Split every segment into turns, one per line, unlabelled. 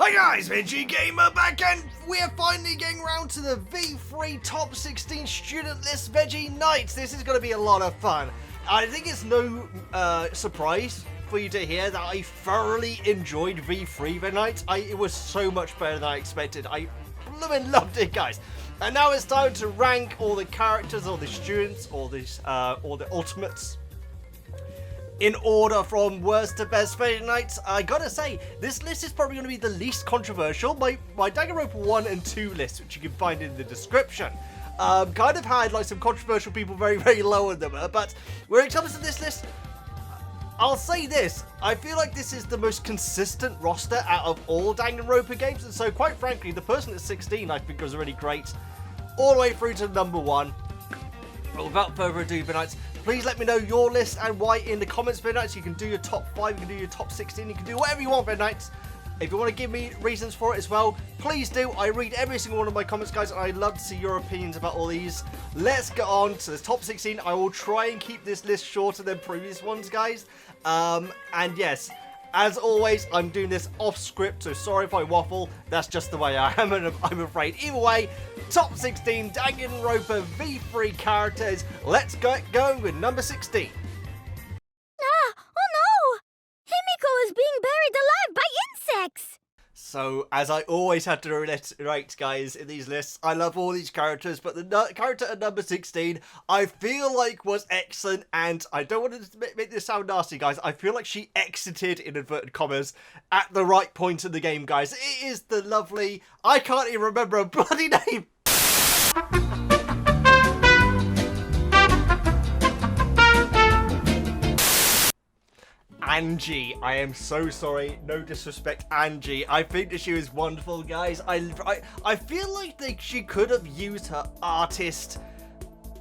Hi guys, Veggie Gamer back, and we're finally getting around to the V3 Top 16 Student List VEGGIEKNIGHTS. This is going to be a lot of fun. I think it's no surprise for you to hear that I thoroughly enjoyed V3 VEGGIEKNIGHTS. It was so much better than I expected. I blooming loved it, guys. And now it's time to rank all the characters, all the students, all the ultimates, in order from worst to best VEGGIEKNIGHTS. I gotta say, this list is probably going to be the least controversial. My Danganronpa 1 and 2 list, which you can find in the description, kind of had like some controversial people very, very low on them. But when it comes to this list, I'll say this, I feel like this is the most consistent roster out of all Danganronpa games. And so, quite frankly, the person at 16 I think was really great, all the way through to number 1. But without further ado, VEGGIEKNIGHTS, please let me know your list and why in the comments, VEGGIEKNIGHTS. You can do your top 5, you can do your top 16, you can do whatever you want, VEGGIEKNIGHTS. If you want to give me reasons for it as well, please do. I read every single one of my comments, guys, and I'd love to see your opinions about all these. Let's get on to the top 16. I will try and keep this list shorter than previous ones, guys. And yes, as always, I'm doing this off script, so sorry if I waffle. That's just the way I am, and I'm afraid. Either way, top 16 Danganronpa V3 characters. Let's get going with number 16.
Oh no! Himiko is being buried alive by insects!
So, as I always have to reiterate, guys, in these lists, I love all these characters, but the character at number 16, I feel like was excellent, and I don't want to make this sound nasty, guys. I feel like she exited, in inverted commas, at the right point in the game, guys. It is the lovely, I can't even remember her bloody name. Angie. I am so sorry. No disrespect, Angie. I think that she was wonderful, guys. I feel like she could have used her artist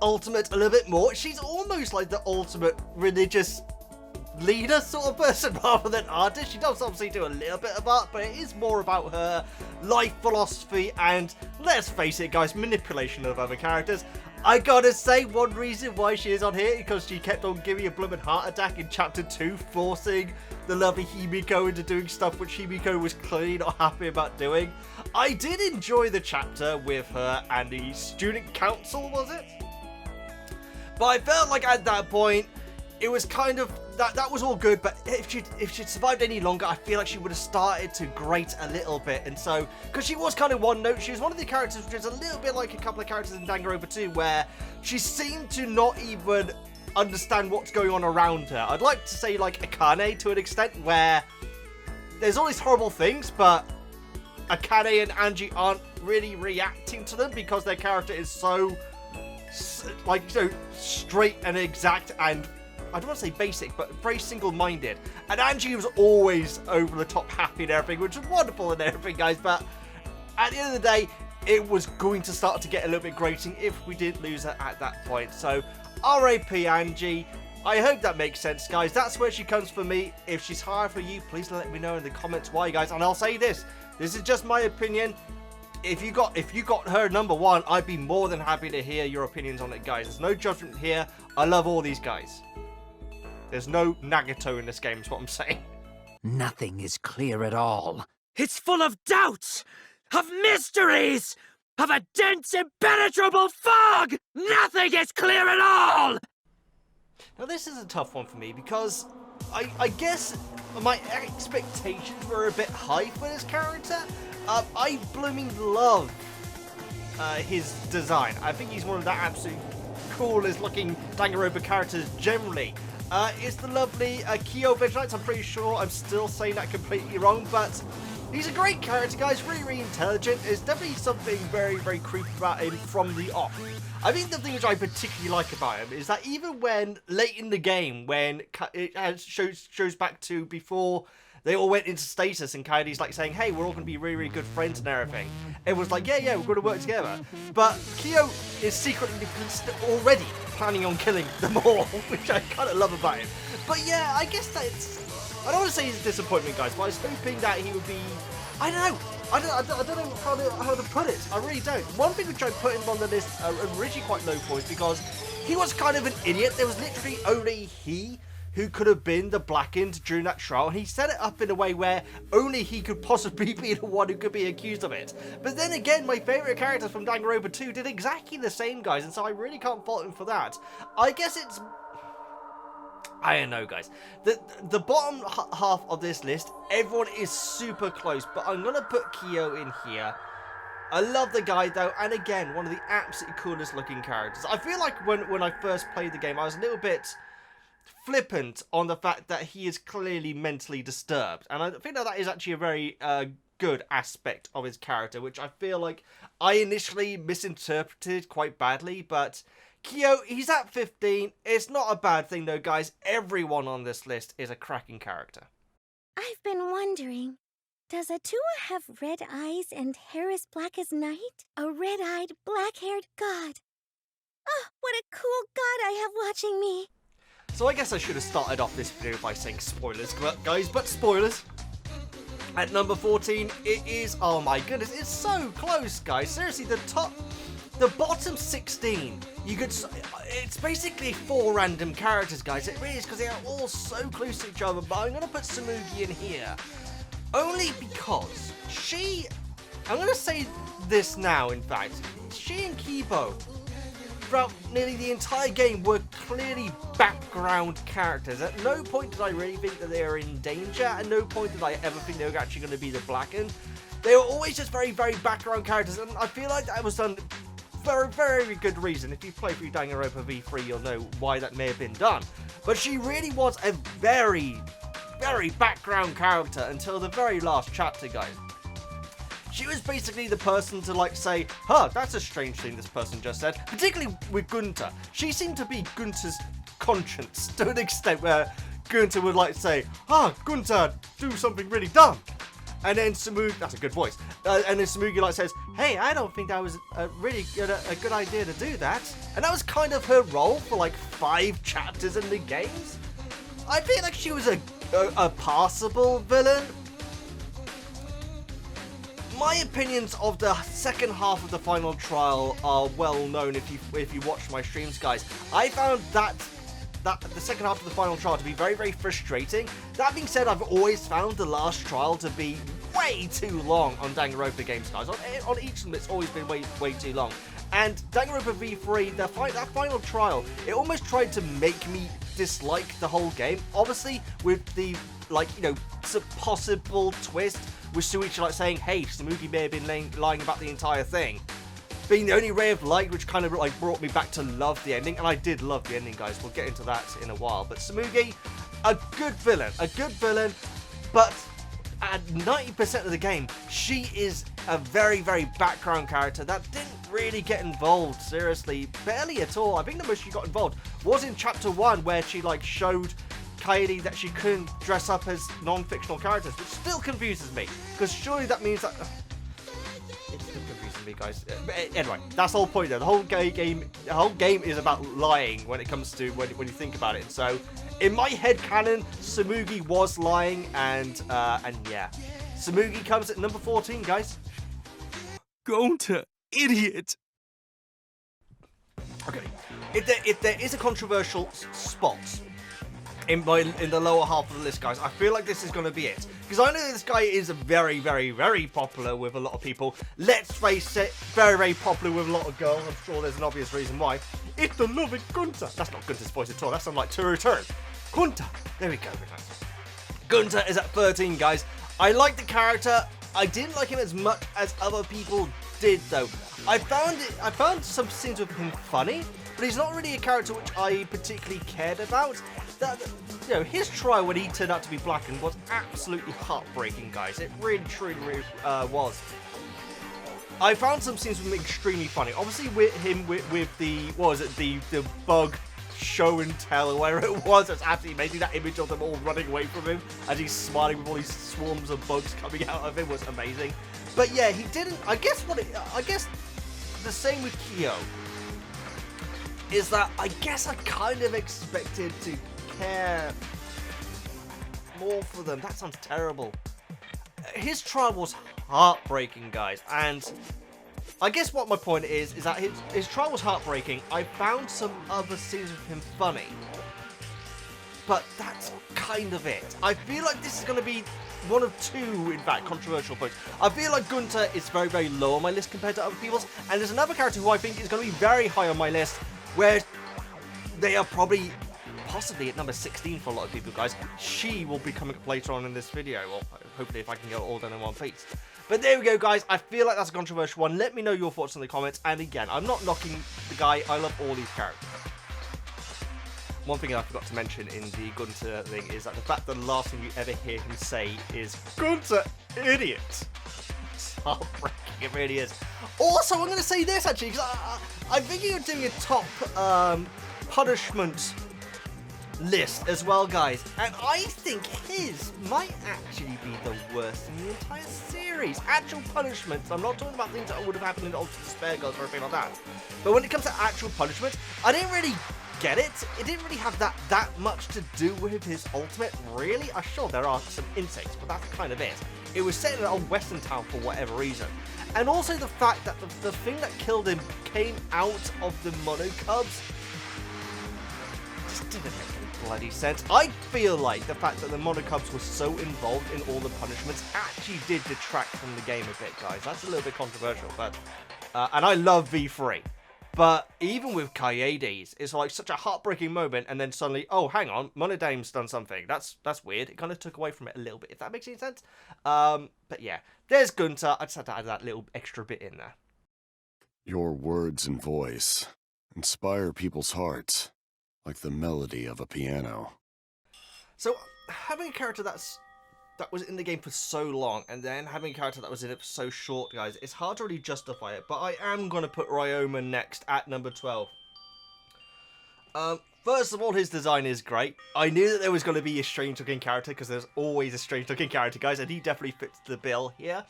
ultimate a little bit more. She's almost like the ultimate religious leader sort of person rather than artist. She does obviously do a little bit of art, but it is more about her life philosophy and, let's face it, guys, manipulation of other characters. I gotta say, one reason why she is on here is because she kept on giving a blooming heart attack in chapter 2, forcing the lovely Himiko into doing stuff which Himiko was clearly not happy about doing. I did enjoy the chapter with her and the student council, was it? But I felt like at that point, it was kind of, that was all good, but if she'd survived any longer, I feel like she would have started to grate a little bit. And so, because she was kind of one note, she was one of the characters which is a little bit like a couple of characters in Danganronpa 2, where she seemed to not even understand what's going on around her. I'd like to say like Akane to an extent, where there's all these horrible things, but Akane and Angie aren't really reacting to them because their character is so, like, you know, straight and exact and, I don't want to say basic, but very single-minded. And Angie was always over the top happy and everything, which was wonderful and everything, guys. But at the end of the day, it was going to start to get a little bit grating if we did lose her at that point. So, R.A.P. Angie. I hope that makes sense, guys. That's where she comes for me. If she's higher for you, please let me know in the comments why, guys. And I'll say this. This is just my opinion. If you got her number 1, I'd be more than happy to hear your opinions on it, guys. There's no judgment here. I love all these guys. There's no Nagato in this game, is what I'm saying.
Nothing is clear at all. It's full of doubts, of mysteries, of a dense, impenetrable fog! Nothing is clear at all!
Now this is a tough one for me because I guess my expectations were a bit high for this character. I blooming love his design. I think he's one of the absolute coolest looking Danganronpa characters generally. It's the lovely Kibo VEGGIEKNIGHTS. I'm pretty sure I'm still saying that completely wrong, but he's a great character, guys. Really, really intelligent. There's definitely something very, very creepy about him from the off. I think the thing which I particularly like about him is that even when late in the game, when it shows back to before they all went into status and Coyote's like saying, hey, we're all going to be really, really good friends and everything. It was like, yeah, we're going to work together. But Kibo is secretly already planning on killing them all, which I kind of love about him. But yeah, I guess that's, I don't want to say he's a disappointment, guys, but I was hoping that he would be, I don't know. I don't know how to put it. I really don't. One thing which I put him on the list originally quite low for is because he was kind of an idiot. There was literally only he who could have been the Blackened during that trial, and he set it up in a way where only he could possibly be the one who could be accused of it. But then again, my favourite characters from Danganronpa 2 did exactly the same, guys, and so I really can't fault him for that. I guess it's... I don't know, guys. The bottom half of this list, everyone is super close, but I'm going to put Kyo in here. I love the guy, though, and again, one of the absolutely coolest looking characters. I feel like when I first played the game, I was a little bit flippant on the fact that he is clearly mentally disturbed, and I think that is actually a very good aspect of his character, which I feel like I initially misinterpreted quite badly. But Kyo, he's at 15. It's not a bad thing, though, guys. Everyone on this list is a cracking character.
I've been wondering, does Atua have red eyes and hair as black as night? A red-eyed, black-haired god. Oh, what a cool god I have watching me.
So I guess I should have started off this video by saying spoilers, guys, but spoilers. At number 14, it is, oh my goodness, it's so close, guys. Seriously, the bottom 16, it's basically 4 random characters, guys. It really is, because they are all so close to each other, but I'm going to put Tsumugi in here. Only because I'm going to say this now, in fact, she and Kibo, throughout nearly the entire game, were clearly background characters. At no point did I really think that they were in danger. At no point did I ever think they were actually going to be the Blackened. They were always just very, very background characters, and I feel like that was done for a very good reason. If you play through Danganronpa V3, you'll know why that may have been done. But she really was a very background character until the very last chapter, guys. She was basically the person to, like, say, huh, that's a strange thing this person just said. Particularly with Gunter. She seemed to be Gunter's conscience to an extent where Gunter would, like, say, Gunter, do something really dumb. And then Tsumugi, that's a good voice. And then Tsumugi, like, says, hey, I don't think that was a good idea to do that. And that was kind of her role for, like, 5 chapters in the games. I feel like she was a passable villain. My opinions of the second half of the final trial are well known if you watch my streams, guys. I found that the second half of the final trial to be very frustrating. That being said, I've always found the last trial to be way too long on Danganronpa games, guys. On each of them, it's always been way too long. And Danganronpa V3, that final trial, it almost tried to make me dislike the whole game. Obviously, with the, like, you know, possible twist with Shuichi, like, saying, hey, Tsumugi may have been lying about the entire thing, being the only ray of light, which kind of, like, brought me back to love the ending. And I did love the ending, guys. We'll get into that in a while. But Tsumugi, a good villain, but at 90% of the game, she is a very background character that didn't really get involved, seriously, barely at all. I think the most she got involved was in chapter 1, where she, like, showed Kaede that she couldn't dress up as non-fictional characters, which still confuses me, because surely that means that it still confuses me, guys. Anyway, that's the whole point there. The whole game is about lying when it comes to when you think about it. So in my head canon, Tsumugi was lying, and yeah, Tsumugi comes at number 14, guys.
Gonta, idiot.
Okay, if there is a controversial spot in the lower half of the list, guys, I feel like this is going to be it. Because I know this guy is very popular with a lot of people. Let's face it, very popular with a lot of girls. I'm sure there's an obvious reason why. It's the loving Gunter. That's not Gunter's voice at all. That sounds like Turn. Gunter. There we go. Gunter is at 13, guys. I like the character. I didn't like him as much as other people did, though. I found some scenes with him funny, but he's not really a character which I particularly cared about. You know, his trial when he turned out to be Blackened was absolutely heartbreaking, guys. It really was. I found some scenes with him extremely funny. Obviously, with him with the, what was it, the bug show and tell, or whatever it was. It's absolutely amazing. That image of them all running away from him as he's smiling with all these swarms of bugs coming out of him was amazing. But yeah, he didn't. I guess the same with Kyo is that I guess I kind of expected to care more for them. That sounds terrible. His trial was heartbreaking, guys, and I guess what my point is that his trial was heartbreaking. I found some other scenes with him funny. but that's kind of it. I feel like this is going to be one of two, in fact, controversial points. I feel like Gunter is very, very low on my list compared to other people's, and there's another character who I think is going to be very high on my list, where they are probably, possibly at number 16 for a lot of people, guys. She will be coming up later on in this video, well, hopefully if I can get it all done in one piece. But there we go, guys. I feel like that's a controversial one. Let me know your thoughts in the comments, and again, I'm not knocking the guy. I love all these characters. One thing I forgot to mention in the Gunter thing is that the fact that the last thing you ever hear him say is, "Gunter, idiot." It's heartbreaking, it really is. Also, I'm going to say this, actually, because I'm thinking of doing a top punishment list as well, guys. And I think his might actually be the worst in the entire series. Actual punishments, I'm not talking about things that would have happened in Ultimate Despair Girls or anything like that. But when it comes to actual punishments, I didn't really get it. It didn't really have that much to do with his ultimate, really. Sure, there are some insects, but that's kind of it. It was set in an old western town for whatever reason. And also the fact that the thing that killed him came out of the mono cubs just didn't make any bloody sense. I feel like the fact that the mono cubs were so involved in all the punishments actually did detract from the game a bit, guys. That's a little bit controversial, but and I love V3. But even with Kaede's, it's like such a heartbreaking moment, and then suddenly, oh, hang on, Monodame's done something. That's weird. It kind of took away from it a little bit, if that makes any sense. But yeah, there's Gunter. I just had to add that little extra bit in there.
Your words and voice inspire people's hearts like the melody of a piano.
So having a character that was in the game for so long, and then having a character that was in it for so short, guys, it's hard to really justify it, but I am going to put Ryoma next at number 12. First of all, his design is great. I knew that there was going to be a strange looking character, because there's always a strange looking character, guys, and he definitely fits the bill here.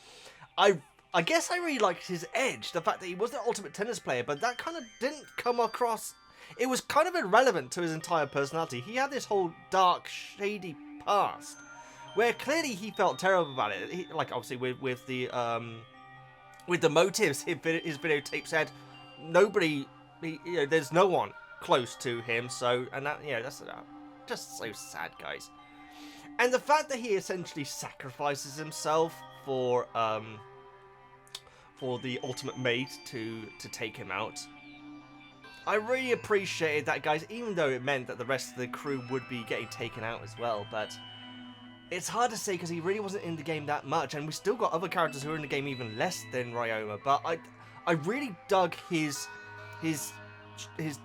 I guess I really liked his edge, the fact that he was the ultimate tennis player, but that kind of didn't come across. It was kind of irrelevant to his entire personality. He had this whole dark, shady past, where clearly he felt terrible about it. Like, obviously, with the motives, his videotape said nobody, there's no one close to him. So, and that, that's just so sad, guys. And the fact that he essentially sacrifices himself for the ultimate mate to take him out, I really appreciated that, guys. Even though it meant that the rest of the crew would be getting taken out as well, but it's hard to say because he really wasn't in the game that much, and we still got other characters who are in the game even less than Ryoma. But I really dug his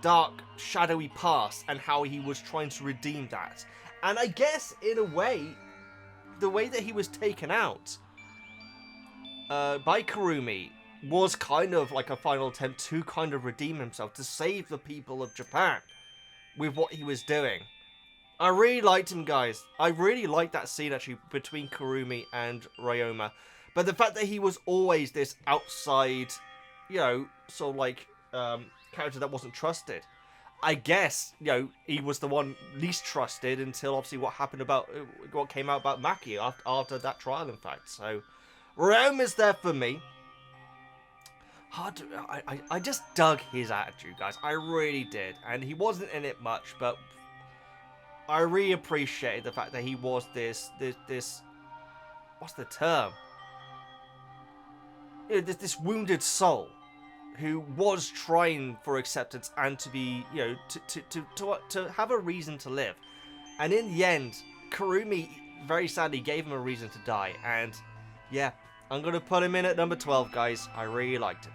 dark, shadowy past and how he was trying to redeem that. And I guess in a way, the way that he was taken out by Kurumi was kind of like a final attempt to kind of redeem himself, to save the people of Japan with what he was doing. I really liked him, guys. I really liked that scene, actually, between Kurumi and Ryoma. But the fact that he was always this outside, sort of like, character that wasn't trusted. I guess, he was the one least trusted until, obviously, what came out about Maki after that trial, in fact. So, Ryoma's there for me. I just dug his attitude, guys. I really did. And he wasn't in it much, but I really appreciated the fact that he was this what's the term? This wounded soul who was trying for acceptance and to be, to have a reason to live. And in the end, Kurumi very sadly gave him a reason to die. And yeah, I'm going to put him in at number 12, guys. I really liked him.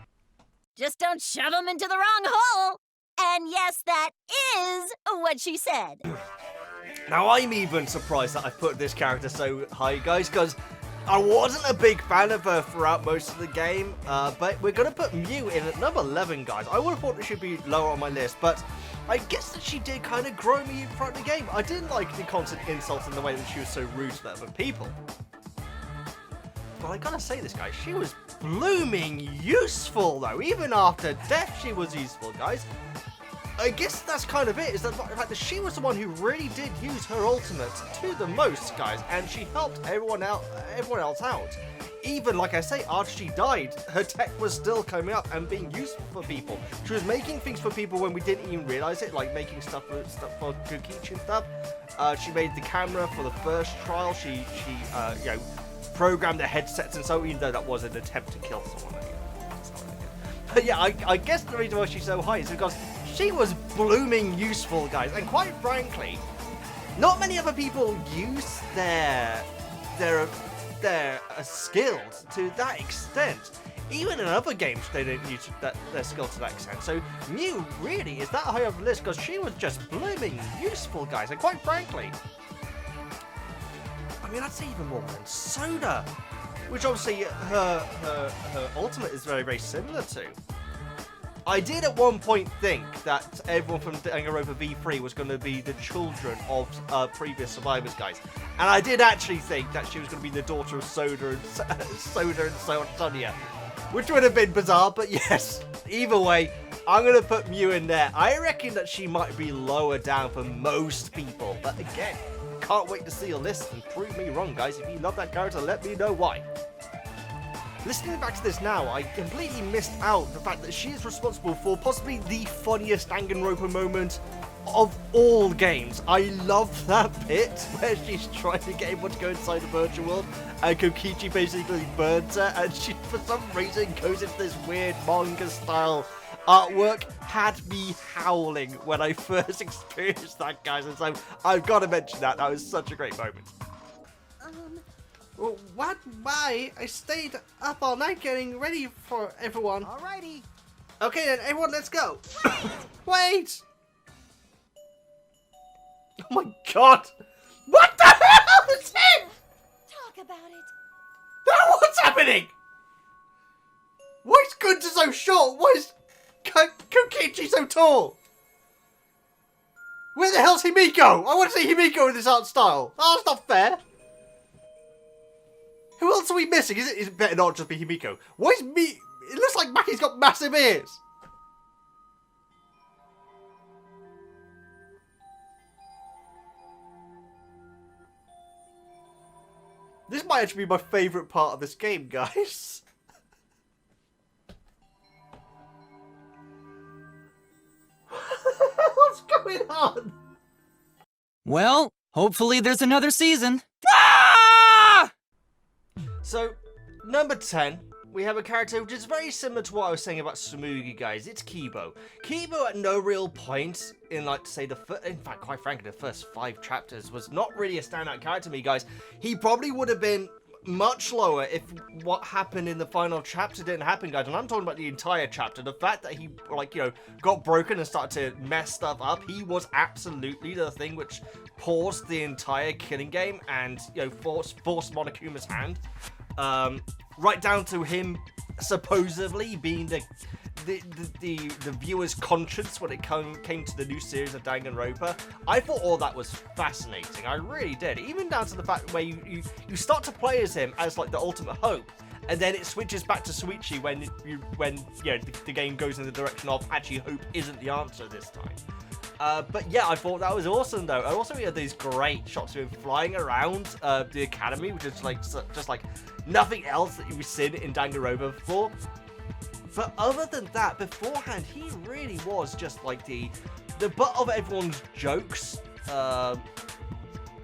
Just don't shove him into the wrong hole. And yes, that is what she said.
Now, I'm even surprised that I put this character so high, guys, because I wasn't a big fan of her throughout most of the game, but we're going to put Mew in at number 11, guys. I would have thought it should be lower on my list, but I guess that she did kind of grow me throughout the game. I didn't like the constant insults and the way that she was so rude to other people. But I gotta say this, guys, she was blooming useful, though. Even after death, she was useful, guys. I guess that's kind of it, is that the fact that she was the one who really did use her ultimate to the most, guys, and she helped everyone else out. Even, like I say, after she died, her tech was still coming up and being useful for people. She was making things for people when we didn't even realize it, like making stuff for Kukichi and stuff. She made the camera for the first trial. She programmed the headsets and so, even though that was an attempt to kill someone. But yeah, I guess the reason why she's so high is because she was blooming useful, guys. And quite frankly, not many other people use their skills to that extent. Even in other games, they don't use their skill to that extent. So Mew really is that high on the list because she was just blooming useful, guys. And quite frankly, I mean, I'd say even more than Soda, which obviously her ultimate is very, very similar to. I did at one point think that everyone from Danganronpa V3 was going to be the children of previous survivors, guys. And I did actually think that she was going to be the daughter of Soda and Sonia, which would have been bizarre, but yes. Either way, I'm going to put Mew in there. I reckon that she might be lower down for most people, but again, can't wait to see your list and prove me wrong, guys. If you love that character, let me know why. Listening back to this now, I completely missed out the fact that she is responsible for possibly the funniest Danganronpa moment of all games. I love that bit where she's trying to get everyone to go inside the virtual world and Kokichi basically burns her and she for some reason goes into this weird manga style artwork. Had me howling when I first experienced that, guys, and so I've got to mention that. That was such a great moment. Well, what? Why? I stayed up all night getting ready for everyone.
Alrighty.
Okay then, everyone, let's go. Wait! Oh my god! What the hell is him?
Talk about it.
What's happening? Why is Gunter so short? Why is Kokichi so tall? Where the hell's Himiko? I want to see Himiko in this art style. Oh, that's not fair. Who else are we missing? It better not just be Himiko. Why is me? It looks like Maki's got massive ears. This might actually be my favourite part of this game, guys. What's going on?
Well, hopefully there's another season.
Ah!
So, number 10, we have a character which is very similar to what I was saying about Tsumugi, guys. It's Kibo. Kibo at no real point in, like, say, in fact, quite frankly, the first 5 chapters was not really a standout character to me, guys. He probably would have been much lower if what happened in the final chapter didn't happen, guys. And I'm talking about the entire chapter. The fact that he, like, you know, got broken and started to mess stuff up, he was absolutely the thing which paused the entire killing game and, you know, forced Monokuma's hand. Right down to him supposedly being the viewer's conscience when it came to the new series of Danganronpa. I thought all that was fascinating. I really did. Even down to the fact where you start to play as him as like the ultimate hope, and then it switches back to Suichi when the game goes in the direction of actually hope isn't the answer this time. But yeah, I thought that was awesome though. And also we had these great shots of him flying around the academy, which is like just like nothing else that you've seen in Danganronpa before. But other than that, beforehand, he really was just like the butt of everyone's jokes. And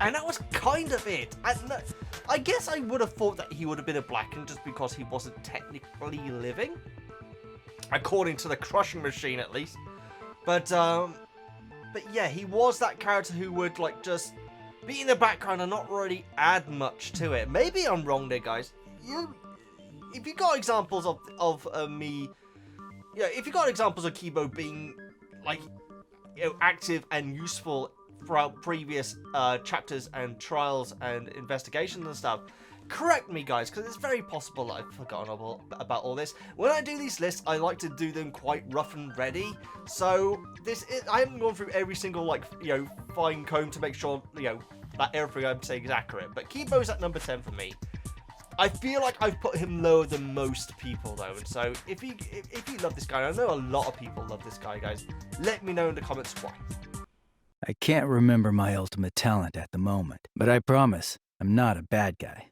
that was kind of it. And I guess I would have thought that he would have been a Blacken just because he wasn't technically living. According to the crushing machine, at least. But yeah, he was that character who would like just be in the background and not really add much to it. Maybe I'm wrong there, guys. If you got examples of me, if you got examples of Kibo being like, active and useful throughout previous chapters and trials and investigations and stuff, correct me, guys, because it's very possible that I've forgotten about all this. When I do these lists, I like to do them quite rough and ready. So I haven't gone through every single fine comb to make sure that everything I'm saying is accurate. But Kibo's at number 10 for me. I feel like I've put him lower than most people though, and so if you love this guy, I know a lot of people love this guy, guys. Let me know in the comments why.
I can't remember my ultimate talent at the moment, but I promise I'm not a bad guy.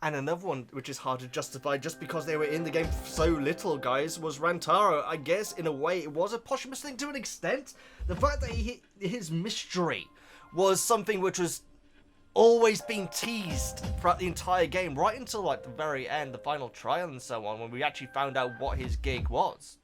And another one which is hard to justify just because they were in the game so little, guys, was Rantaro. I guess in a way it was a posthumous thing to an extent. The fact that his mystery was something which was always being teased throughout the entire game, right until like the very end, the final trial and so on, when we actually found out what his gig was.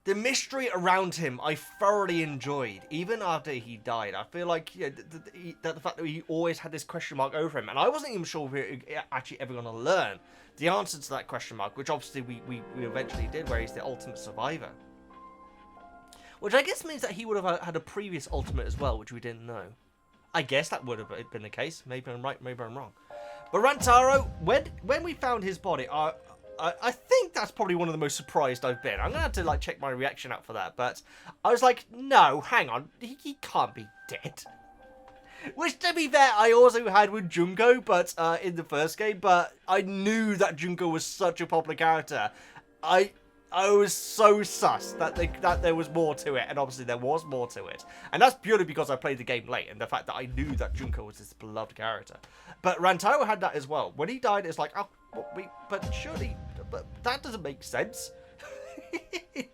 The mystery around him I thoroughly enjoyed, even after he died. I feel like the fact that he always had this question mark over him, and I wasn't even sure if we were actually ever going to learn the answer to that question mark, which obviously we eventually did, where he's the ultimate survivor. Which I guess means that he would have had a previous ultimate as well, which we didn't know. I guess that would have been the case. Maybe I'm right, maybe I'm wrong. But Rantaro, when we found his body, I think that's probably one of the most surprised I've been. I'm going to have to like check my reaction out for that. But I was like, no, hang on. He can't be dead. Which, to be fair, I also had with Junko, but in the first game. But I knew that Junko was such a popular character. I was so sus that there was more to it. And obviously there was more to it. And that's purely because I played the game late. And the fact that I knew that Junko was this beloved character. But Rantaro had that as well. When he died, it's like, oh, but surely, but that doesn't make sense.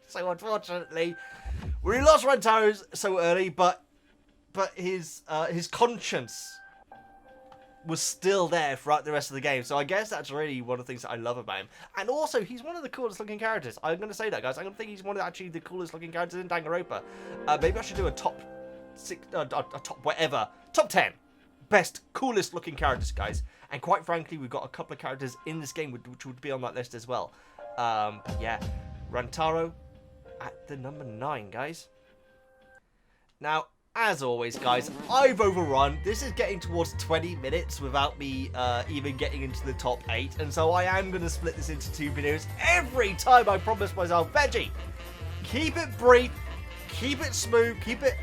So unfortunately, we lost Rantaro so early, but his conscience was still there throughout the rest of the game. So I guess that's really one of the things that I love about him. And also, he's one of the coolest looking characters. I'm going to say that, guys. I'm going to think he's one of actually the coolest looking characters in Danganronpa. Maybe I should do a top 10 best, coolest looking characters, guys. And quite frankly, we've got a couple of characters in this game which would be on that list as well. But yeah, Rantaro at the number 9, guys. Now, as always, guys, I've overrun. This is getting towards 20 minutes without me even getting into the top 8. And so I am going to split this into 2 videos every time. I promise myself, Veggie, keep it brief, keep it smooth, keep it,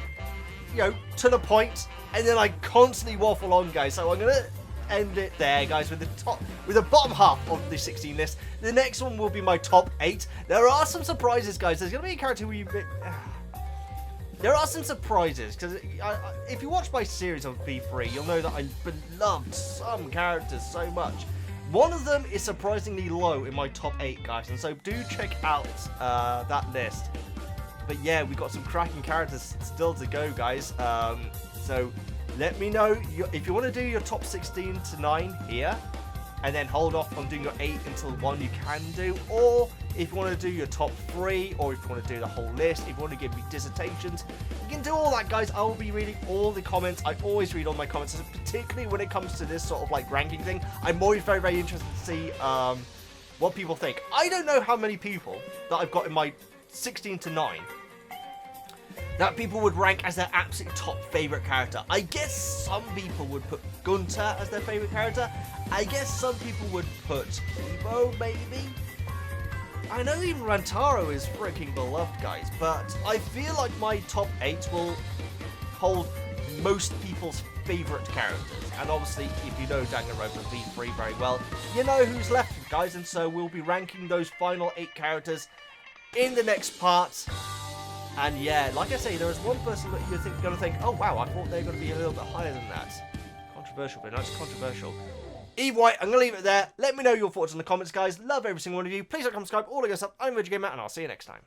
to the point. And then I constantly waffle on, guys. So I'm going to end it there, guys, with the bottom half of the 16 list. The next one will be my top 8. There are some surprises, guys. There's going to be a character who there are some surprises, because if you watch my series on V3, you'll know that I loved some characters so much. One of them is surprisingly low in my top 8, guys, and so do check out that list. But yeah, we've got some cracking characters still to go, guys. So let me know if you want to do your top 16 to 9 here, and then hold off on doing your 8 until 1 you can do, or if you want to do your top 3, or if you want to do the whole list, if you want to give me dissertations, you can do all that, guys. I will be reading all the comments. I always read all my comments, particularly when it comes to this sort of like ranking thing. I'm always very, very interested to see what people think. I don't know how many people that I've got in my 16 to 9 that people would rank as their absolute top favourite character. I guess some people would put Gunter as their favourite character. I guess some people would put Kibo, maybe. I know even Rantaro is freaking beloved, guys, but I feel like my top 8 will hold most people's favourite characters. And obviously, if you know Danganronpa V3 very well, you know who's left, guys, and so we'll be ranking those final 8 characters in the next part. And yeah, like I say, there is one person that you're going to think, oh wow, I thought they were going to be a little bit higher than that. Controversial, but no, it's controversial. Either way, I'm going to leave it there. Let me know your thoughts in the comments, guys. Love every single one of you. Please like, comment, subscribe, all the good stuff. I'm VeggieKnights, and I'll see you next time.